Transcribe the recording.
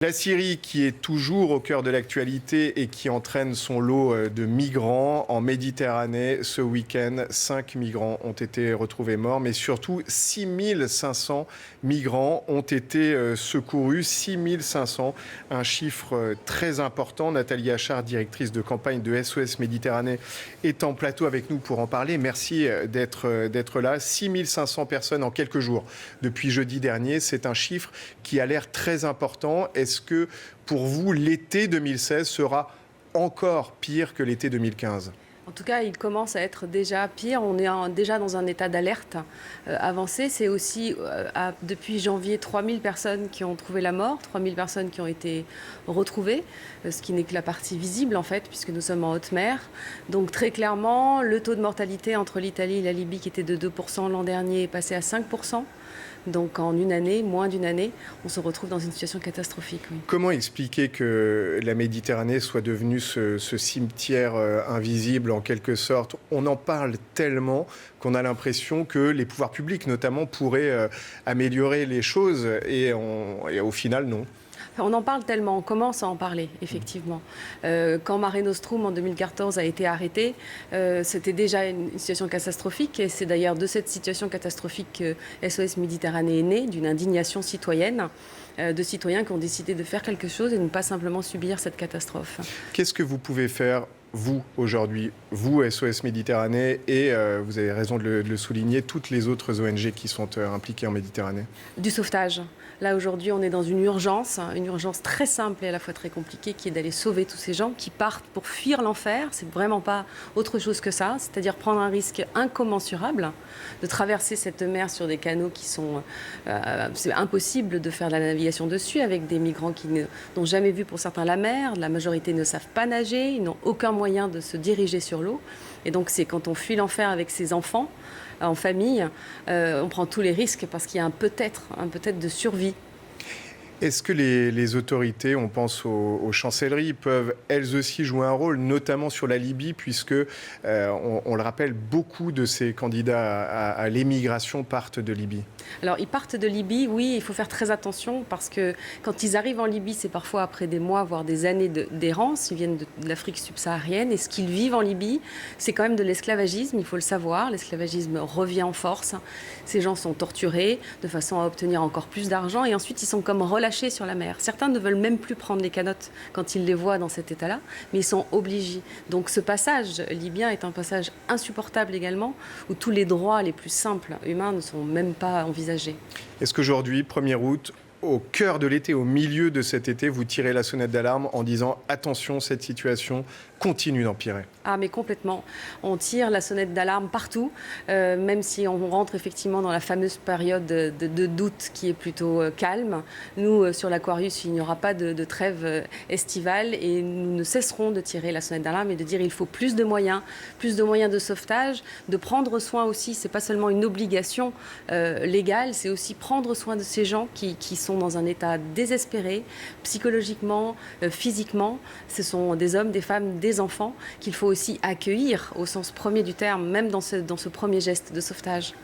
La Syrie qui est toujours au cœur de l'actualité et qui entraîne son lot de migrants en Méditerranée. Ce week-end, 5 migrants ont été retrouvés morts, mais surtout 6500 migrants ont été secourus. 6500, un chiffre très important. Nathalie Achard, directrice de campagne de SOS Méditerranée, est en plateau avec nous pour en parler. Merci d'être là. 6500 personnes en quelques jours depuis jeudi dernier. C'est un chiffre qui a l'air très important. Est-ce que, pour vous, l'été 2016 sera encore pire que l'été 2015 ? En tout cas, il commence à être déjà pire. On est déjà dans un état d'alerte avancé. C'est aussi, depuis janvier, 3000 personnes qui ont trouvé la mort, 3000 personnes qui ont été retrouvées, ce qui n'est que la partie visible, en fait, puisque nous sommes en haute mer. Donc, très clairement, le taux de mortalité entre l'Italie et la Libye, qui était de 2% l'an dernier, est passé à 5%. Donc en une année, moins d'une année, on se retrouve dans une situation catastrophique. Oui. Comment expliquer que la Méditerranée soit devenue ce cimetière invisible en quelque sorte ? On en parle tellement qu'on a l'impression que les pouvoirs publics notamment pourraient améliorer les choses et au final non. On en parle tellement, on commence à en parler, effectivement. Quand Mare Nostrum, en 2014, a été arrêté, c'était déjà une situation catastrophique. Et c'est d'ailleurs de cette situation catastrophique que SOS Méditerranée est née, d'une indignation citoyenne, de citoyens qui ont décidé de faire quelque chose et de ne pas simplement subir cette catastrophe. Qu'est-ce que vous pouvez faire, vous, aujourd'hui, vous, SOS Méditerranée, et vous avez raison de le souligner, toutes les autres ONG qui sont impliquées en Méditerranée ? Du sauvetage. Là, aujourd'hui, on est dans une urgence très simple et à la fois très compliquée, qui est d'aller sauver tous ces gens qui partent pour fuir l'enfer. C'est vraiment pas autre chose que ça, c'est-à-dire prendre un risque incommensurable de traverser cette mer sur des canaux qui sont... c'est impossible de faire de la navigation dessus avec des migrants qui n'ont jamais vu pour certains la mer. La majorité ne savent pas nager, ils n'ont aucun moyen de se diriger sur l'eau. Et donc, c'est quand on fuit l'enfer avec ses enfants, en famille, on prend tous les risques parce qu'il y a un peut-être de survie. Est-ce que les autorités, on pense aux chancelleries, peuvent elles aussi jouer un rôle, notamment sur la Libye, puisque, on le rappelle, beaucoup de ces candidats à l'émigration partent de Libye ? Alors, ils partent de Libye, oui, il faut faire très attention parce que quand ils arrivent en Libye, c'est parfois après des mois, voire des années d'errance. Ils viennent de l'Afrique subsaharienne et ce qu'ils vivent en Libye, c'est quand même de l'esclavagisme, il faut le savoir. L'esclavagisme revient en force. Ces gens sont torturés de façon à obtenir encore plus d'argent et ensuite ils sont comme relâchés sur la mer. Certains ne veulent même plus prendre les canottes quand ils les voient dans cet état-là, mais ils sont obligés. Donc ce passage libyen est un passage insupportable également, où tous les droits les plus simples humains ne sont même pas envisagés. Est-ce qu'aujourd'hui, 1er août, au cœur de l'été, au milieu de cet été, vous tirez la sonnette d'alarme en disant « Attention, cette situation continue d'empirer ». Ah mais complètement. On tire la sonnette d'alarme partout, même si on rentre effectivement dans la fameuse période de doute qui est plutôt calme. Nous, sur l'Aquarius, il n'y aura pas de trêve estivale et nous ne cesserons de tirer la sonnette d'alarme et de dire il faut plus de moyens de sauvetage, de prendre soin aussi. C'est pas seulement une obligation légale, c'est aussi prendre soin de ces gens qui sont dans un état désespéré, psychologiquement, physiquement. Ce sont des hommes, des femmes, des enfants qu'il faut aussi accueillir au sens premier du terme, même dans ce premier geste de sauvetage.